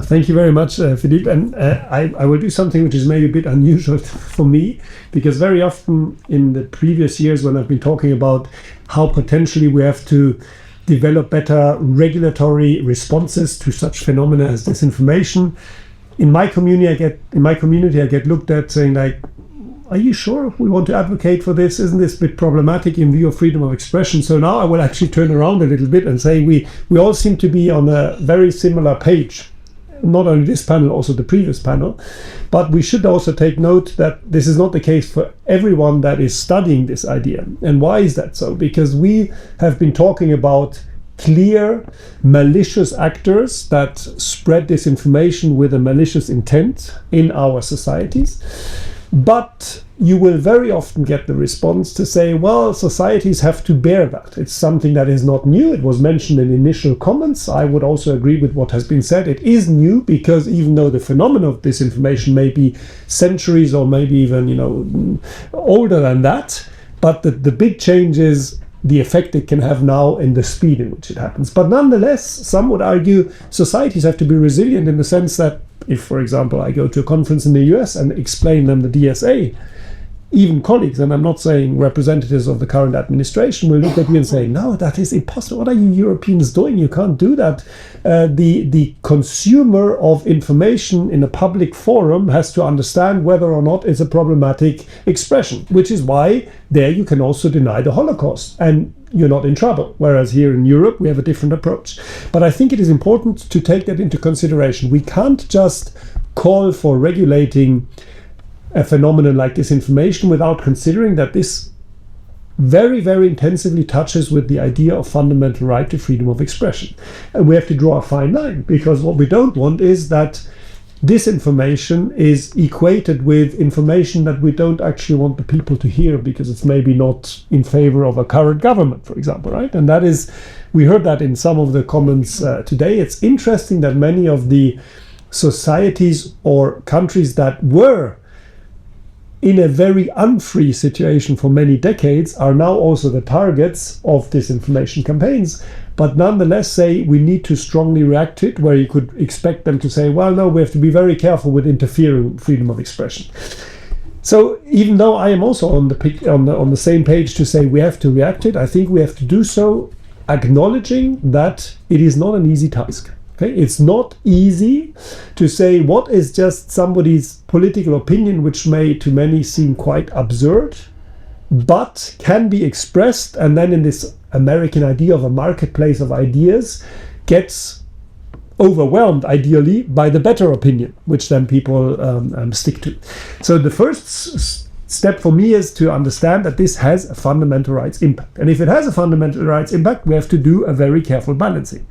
Thank you very much, Philippe. And I will do something which is maybe a bit unusual for me, because very often in the previous years when I've been talking about how potentially we have to develop better regulatory responses to such phenomena as disinformation, in my community I get looked at saying like, are you sure we want to advocate for this? Isn't this a bit problematic in view of freedom of expression? So now I will actually turn around a little bit and say we all seem to be on a very similar page. Not only this panel, also the previous panel. But we should also take note that this is not the case for everyone that is studying this idea. And why is that so? Because we have been talking about clear, malicious actors that spread disinformation with a malicious intent in our societies. But you will very often get the response to say, well, societies have to bear that. It's something that is not new. It was mentioned in initial comments. I would also agree with what has been said. It is new because even though the phenomenon of disinformation may be centuries or maybe even, older than that, but the big change is the effect it can have now and the speed in which it happens. But nonetheless, some would argue societies have to be resilient in the sense that if, for example, I go to a conference in the US and explain them the DSA, even colleagues, and I'm not saying representatives of the current administration, will look at me and say, no, that is impossible. What are you Europeans doing? You can't do that. The consumer of information in a public forum has to understand whether or not it's a problematic expression, which is why there you can also deny the Holocaust and you're not in trouble. Whereas here in Europe, we have a different approach. But I think it is important to take that into consideration. We can't just call for regulating a phenomenon like disinformation without considering that this very, very intensively touches with the idea of fundamental right to freedom of expression. And we have to draw a fine line, because what we don't want is that disinformation is equated with information that we don't actually want the people to hear because it's maybe not in favor of a current government, for example, right? And that is, we heard that in some of the comments today. It's interesting that many of the societies or countries that were in a very unfree situation for many decades are now also the targets of disinformation campaigns, but nonetheless say we need to strongly react to it, where you could expect them to say, well, no, we have to be very careful with interfering with freedom of expression. So even though I am also on the same page to say we have to react to it, I think we have to do so acknowledging that it is not an easy task. Okay? It's not easy to say what is just somebody's political opinion, which may to many seem quite absurd, but can be expressed, and then in this American idea of a marketplace of ideas gets overwhelmed, ideally, by the better opinion, which then people stick to. So the first step for me is to understand that this has a fundamental rights impact. And if it has a fundamental rights impact, we have to do a very careful balancing.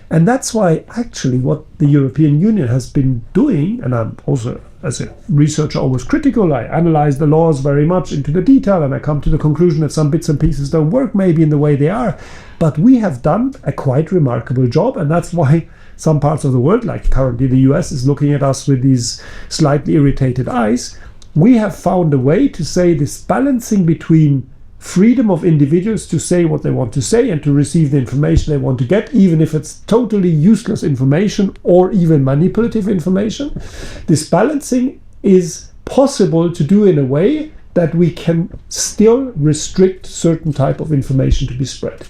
And that's why actually what the European Union has been doing, and I'm also as a researcher always critical, I analyze the laws very much into the detail and I come to the conclusion that some bits and pieces don't work maybe in the way they are, but we have done a quite remarkable job, and that's why some parts of the world, like currently the US, is looking at us with these slightly irritated eyes. We have found a way to say this balancing between freedom of individuals to say what they want to say and to receive the information they want to get, even if it's totally useless information or even manipulative information. This balancing is possible to do in a way that we can still restrict certain type of information to be spread.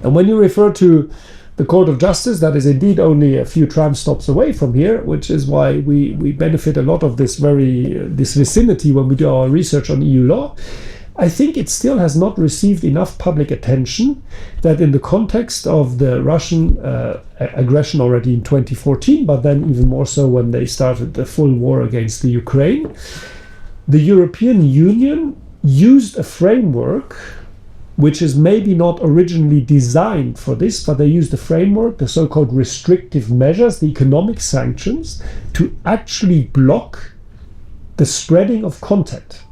And when you refer to the Court of Justice, that is indeed only a few tram stops away from here, which is why we benefit a lot of this vicinity when we do our research on EU law. I think it still has not received enough public attention that in the context of the Russian aggression already in 2014, but then even more so when they started the full war against the Ukraine, the European Union used a framework which is maybe not originally designed for this, but they used the framework, the so-called restrictive measures, the economic sanctions, to actually block the spreading of content.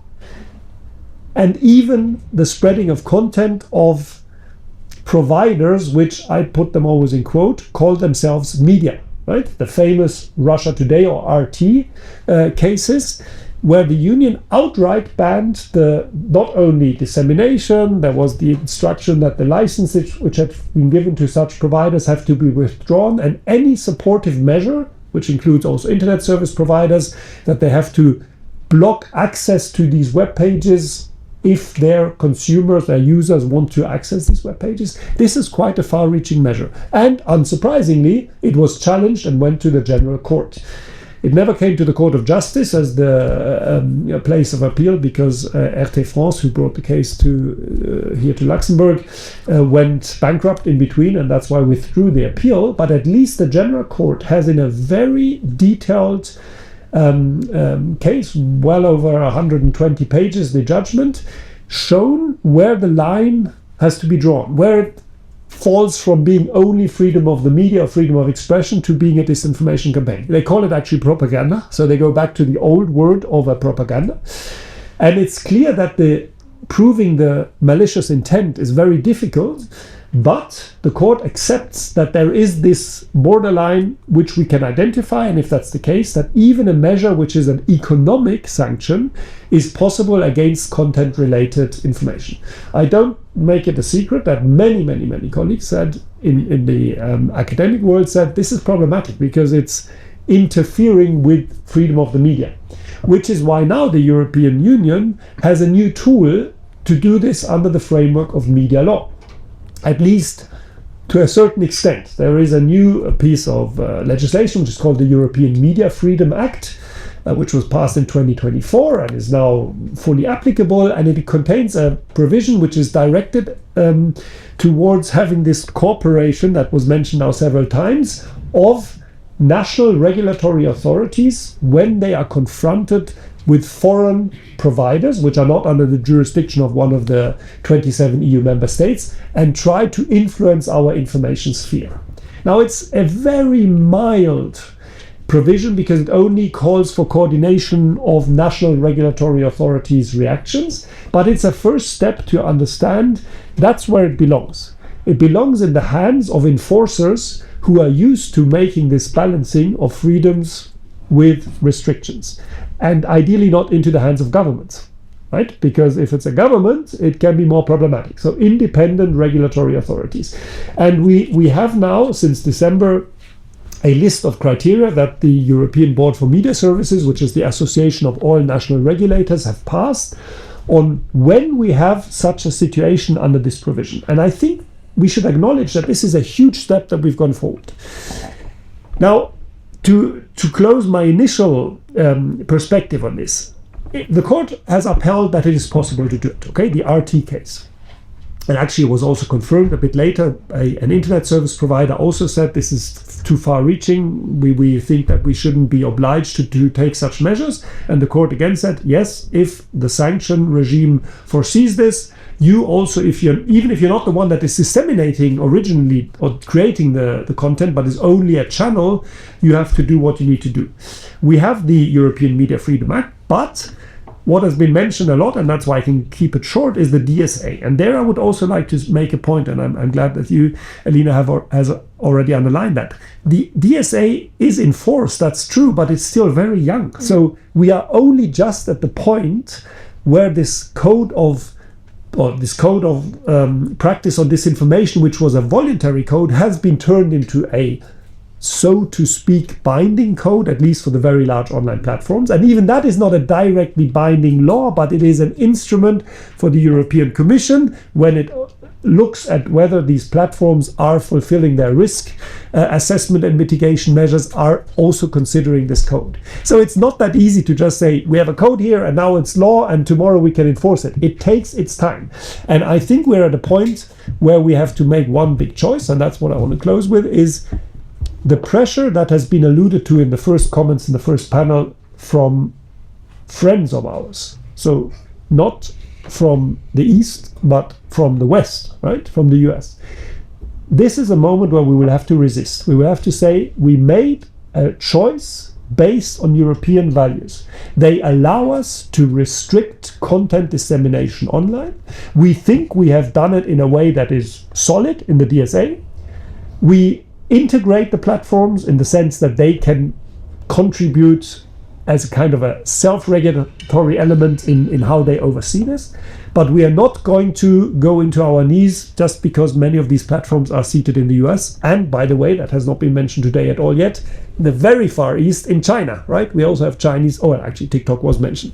And even the spreading of content of providers, which I put them always in quote, call themselves media, right? The famous Russia Today or RT cases. where the union outright banned not only dissemination, there was the instruction that the licenses which had been given to such providers have to be withdrawn, and any supportive measure, which includes also internet service providers, that they have to block access to these web pages if their consumers, their users want to access these web pages. This is quite a far-reaching measure. And unsurprisingly, it was challenged and went to the General Court. It never came to the Court of Justice as the place of appeal, because RT France, who brought the case to here to Luxembourg, went bankrupt in between, and that's why we withdrew the appeal. But at least the General Court has, in a very detailed case, well over 120 pages, the judgment, shown where the line has to be drawn, where it falls from being only freedom of the media or freedom of expression to being a disinformation campaign. They call it actually propaganda, so they go back to the old word of a propaganda. And it's clear that proving the malicious intent is very difficult, but the court accepts that there is this borderline which we can identify, and if that's the case, that even a measure which is an economic sanction is possible against content-related information. I don't make it a secret that many colleagues said in the academic world said this is problematic because it's interfering with freedom of the media, which is why now the European Union has a new tool to do this under the framework of media law. At least to a certain extent. There is a new piece of legislation which is called the European Media Freedom Act, which was passed in 2024 and is now fully applicable, and it contains a provision which is directed towards having this cooperation that was mentioned now several times of national regulatory authorities when they are confronted with foreign providers which are not under the jurisdiction of one of the 27 EU member states and try to influence our information sphere. Now, it's a very mild provision because it only calls for coordination of national regulatory authorities' reactions, but it's a first step to understand that's where it belongs. It belongs in the hands of enforcers who are used to making this balancing of freedoms with restrictions, and ideally not into the hands of governments, right? Because if it's a government, it can be more problematic. So independent regulatory authorities. And we have now, since December, a list of criteria that the European Board for Media Services, which is the association of all national regulators, have passed on when we have such a situation under this provision. And I think we should acknowledge that this is a huge step that we've gone forward. Now, to close my initial perspective on this, the court has upheld that it is possible to do it, okay? The RT case. And actually it was also confirmed a bit later. An internet service provider also said this is too far-reaching. We think that we shouldn't be obliged to take such measures. And the court again said, yes, if the sanction regime foresees this, you also, even if you're not the one that is disseminating originally or creating the content, but is only a channel, you have to do what you need to do. We have the European Media Freedom Act, but what has been mentioned a lot, and that's why I can keep it short, is the DSA. And there I would also like to make a point, and I'm glad that you, Elina, has already underlined that. The DSA is enforced, that's true, but it's still very young. So we are only just at the point where this code of practice on disinformation, which was a voluntary code, has been turned into a, so to speak, binding code, at least for the very large online platforms. And even that is not a directly binding law, but it is an instrument for the European Commission when it looks at whether these platforms are fulfilling their risk assessment and mitigation measures, are also considering this code. So it's not that easy to just say, we have a code here and now it's law and tomorrow we can enforce it. It takes its time. And I think we're at a point where we have to make one big choice, and that's what I want to close with, is the pressure that has been alluded to in the first comments in the first panel from friends of ours. So not from the East, but from the West, right? From the US. This is a moment where we will have to resist. We will have to say we made a choice based on European values. They allow us to restrict content dissemination online. We think we have done it in a way that is solid in the DSA. We integrate the platforms in the sense that they can contribute as a kind of a self-regulatory element in how they oversee this. But we are not going to go into our knees just because many of these platforms are seated in the US. And by the way, that has not been mentioned today at all yet, the very far east in China, right? We also have Chinese, actually TikTok was mentioned.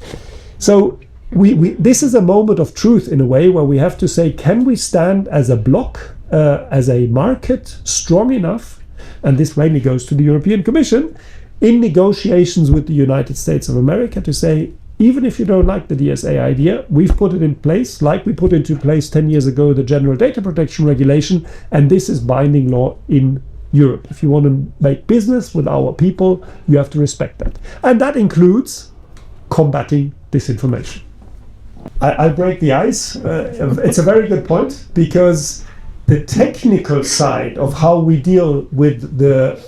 So this is a moment of truth in a way where we have to say, can we stand as a bloc, as a market strong enough, and this mainly goes to the European Commission, in negotiations with the United States of America to say, even if you don't like the DSA idea, we've put it in place, like we put into place 10 years ago the General Data Protection Regulation, and this is binding law in Europe. If you want to make business with our people, you have to respect that. And that includes combating disinformation. I'll break the ice. It's a very good point, because the technical side of how we deal with the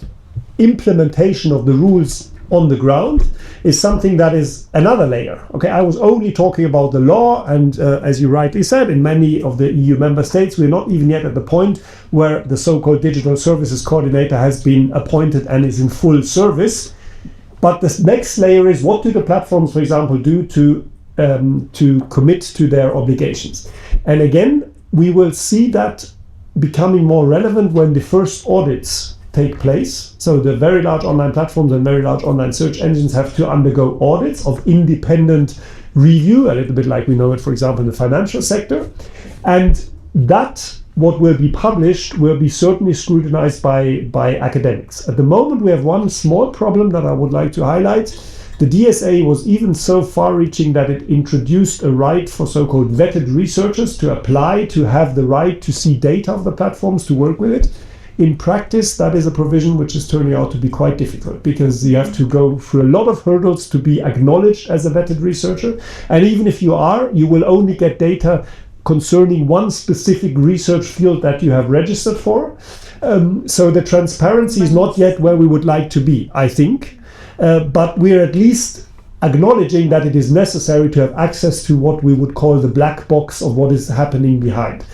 implementation of the rules on the ground is something that is another layer. Okay, I was only talking about the law, and as you rightly said, in many of the EU member states, we're not even yet at the point where the so-called Digital Services Coordinator has been appointed and is in full service. But the next layer is, what do the platforms, for example, do to commit to their obligations? And again, we will see that becoming more relevant when the first audits take place. So the very large online platforms and very large online search engines have to undergo audits of independent review, a little bit like we know it, for example, in the financial sector. And that, what will be published, will be certainly scrutinized by academics. At the moment, we have one small problem that I would like to highlight. The DSA was even so far-reaching that it introduced a right for so-called vetted researchers to apply, to have the right to see data of the platforms, to work with it. In practice, that is a provision which is turning out to be quite difficult, because you have to go through a lot of hurdles to be acknowledged as a vetted researcher. And even if you are, you will only get data concerning one specific research field that you have registered for. So the transparency is not yet where we would like to be, I think. But we're at least acknowledging that it is necessary to have access to what we would call the black box of what is happening behind.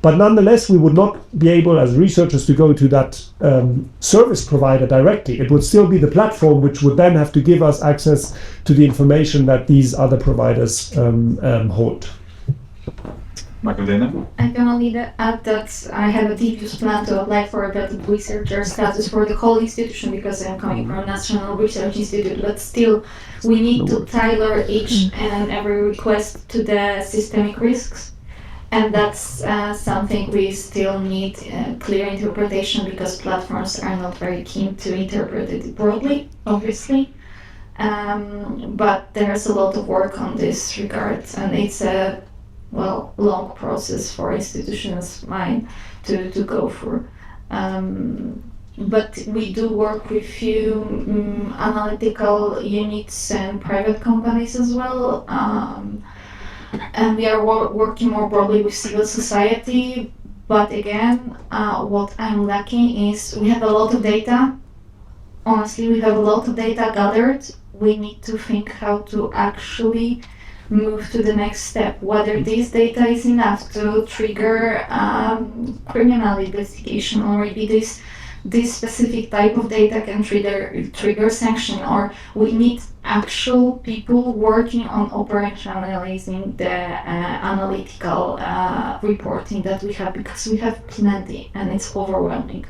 But nonetheless, we would not be able as researchers to go to that service provider directly. It would still be the platform which would then have to give us access to the information that these other providers hold. Magdalena? I can only add that I have a devious plan to apply for a vetted researcher status for the whole institution, because I'm coming from a national research institute, but still we need to tailor each and every request to the systemic risks. And that's something we still need clear interpretation, because platforms are not very keen to interpret it broadly, obviously. But there's a lot of work on this regard, and it's a long process for institutions mine to go through. But we do work with few analytical units and private companies as well. And we are working more broadly with civil society. But again, what I'm lacking is we have a lot of data. Honestly, we have a lot of data gathered. We need to think how to actually move to the next step, whether this data is enough to trigger criminal investigation, or maybe this specific type of data can trigger sanction, or we need actual people working on operationalizing the analytical reporting that we have, because we have plenty and it's overwhelming.